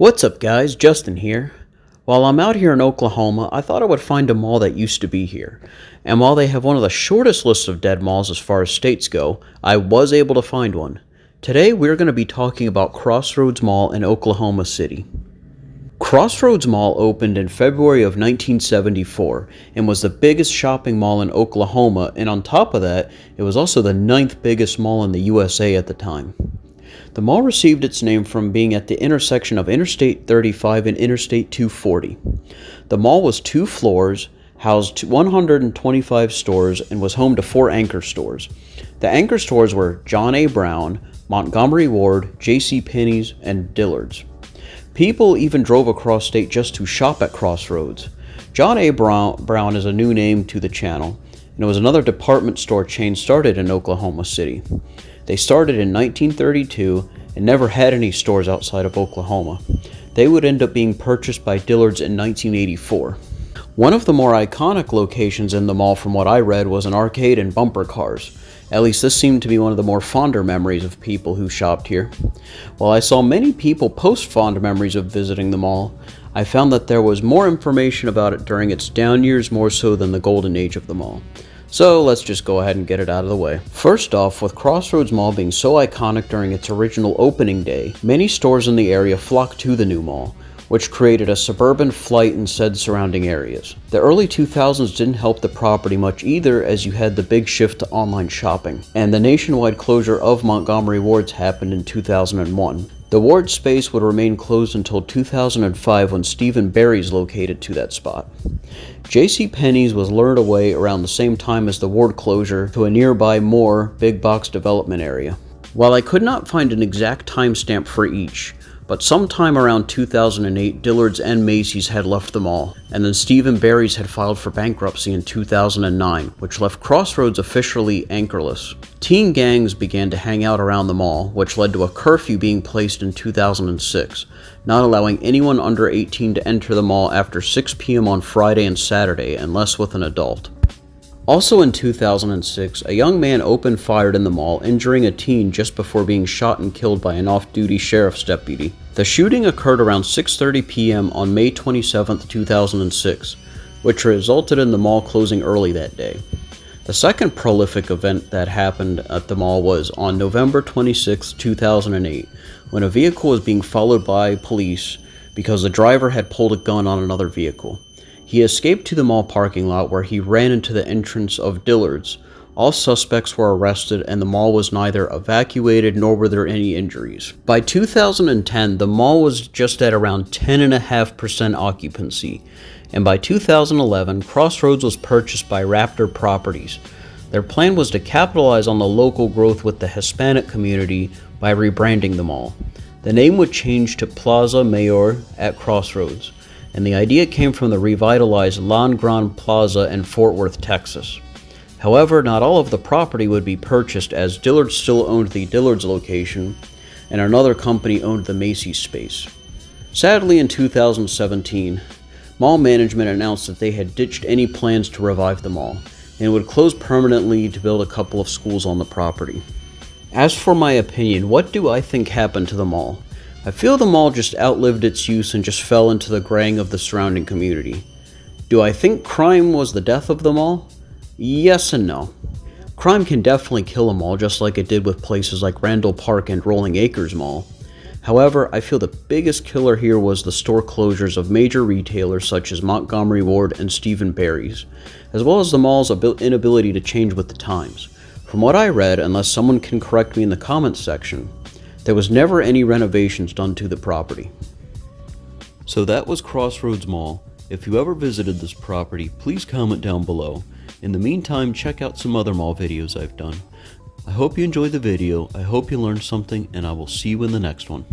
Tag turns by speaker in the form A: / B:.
A: What's up guys, Justin here. While I'm out here in Oklahoma, I thought I would find a mall that used to be here. And while they have one of the shortest lists of dead malls as far as states go, I was able to find one. Today we're going to be talking about Crossroads Mall in Oklahoma City. Crossroads Mall opened in February of 1974 and was the biggest shopping mall in Oklahoma, and on top of that, it was also the 9th biggest mall in the USA at the time. The mall received its name from being at the intersection of Interstate 35 and Interstate 240. The mall was 2 floors, housed 125 stores, and was home to 4 anchor stores. The anchor stores were John A. Brown, Montgomery Ward, J.C. Penney's, and Dillard's. People even drove across state just to shop at Crossroads. John A. Brown is a new name to the channel, and it was another department store chain started in Oklahoma City. They started in 1932 and never had any stores outside of Oklahoma. They would end up being purchased by Dillard's in 1984. One of the more iconic locations in the mall from what I read was an arcade and bumper cars. At least this seemed to be one of the more fonder memories of people who shopped here. While I saw many people post fond memories of visiting the mall, I found that there was more information about it during its down years more so than the golden age of the mall. So let's just go ahead and get it out of the way. First off, with Crossroads Mall being so iconic during its original opening day, many stores in the area flocked to the new mall, which created a suburban flight in said surrounding areas. The early 2000s didn't help the property much either, as you had the big shift to online shopping, and the nationwide closure of Montgomery Wards happened in 2001. The Ward space would remain closed until 2005 when Steve & Barry's located to that spot. J.C. Penney's was lured away around the same time as the Ward closure to a nearby more big box development area. While I could not find an exact timestamp for each, but sometime around 2008, Dillard's and Macy's had left the mall, and then Steve & Barry's had filed for bankruptcy in 2009, which left Crossroads officially anchorless. Teen gangs began to hang out around the mall, which led to a curfew being placed in 2006, not allowing anyone under 18 to enter the mall after 6 p.m. on Friday and Saturday, unless with an adult. Also in 2006, a young man opened fire in the mall, injuring a teen just before being shot and killed by an off-duty sheriff's deputy. The shooting occurred around 6:30 p.m. on May 27, 2006, which resulted in the mall closing early that day. The second prolific event that happened at the mall was on November 26, 2008, when a vehicle was being followed by police because the driver had pulled a gun on another vehicle. He escaped to the mall parking lot where he ran into the entrance of Dillard's. All suspects were arrested and the mall was neither evacuated nor were there any injuries. By 2010, the mall was just at around 10.5% occupancy, and by 2011, Crossroads was purchased by Raptor Properties. Their plan was to capitalize on the local growth with the Hispanic community by rebranding the mall. The name would change to Plaza Mayor at Crossroads, and the idea came from the revitalized Land Grande Plaza in Fort Worth, Texas. However, not all of the property would be purchased, as Dillard's still owned the Dillard's location, and another company owned the Macy's space. Sadly, in 2017, mall management announced that they had ditched any plans to revive the mall, and would close permanently to build a couple of schools on the property. As for my opinion, what do I think happened to the mall? I feel the mall just outlived its use and just fell into the graying of the surrounding community. Do I think crime was the death of the mall? Yes and no. Crime can definitely kill a mall, just like it did with places like Randall Park and Rolling Acres Mall. However, I feel the biggest killer here was the store closures of major retailers such as Montgomery Ward and Steve & Barry's, as well as the mall's inability to change with the times. From what I read, unless someone can correct me in the comments section, there was never any renovations done to the property. So that was Crossroads Mall. If you ever visited this property, please comment down below. In the meantime, check out some other mall videos I've done. I hope you enjoyed the video, I hope you learned something, and I will see you in the next one.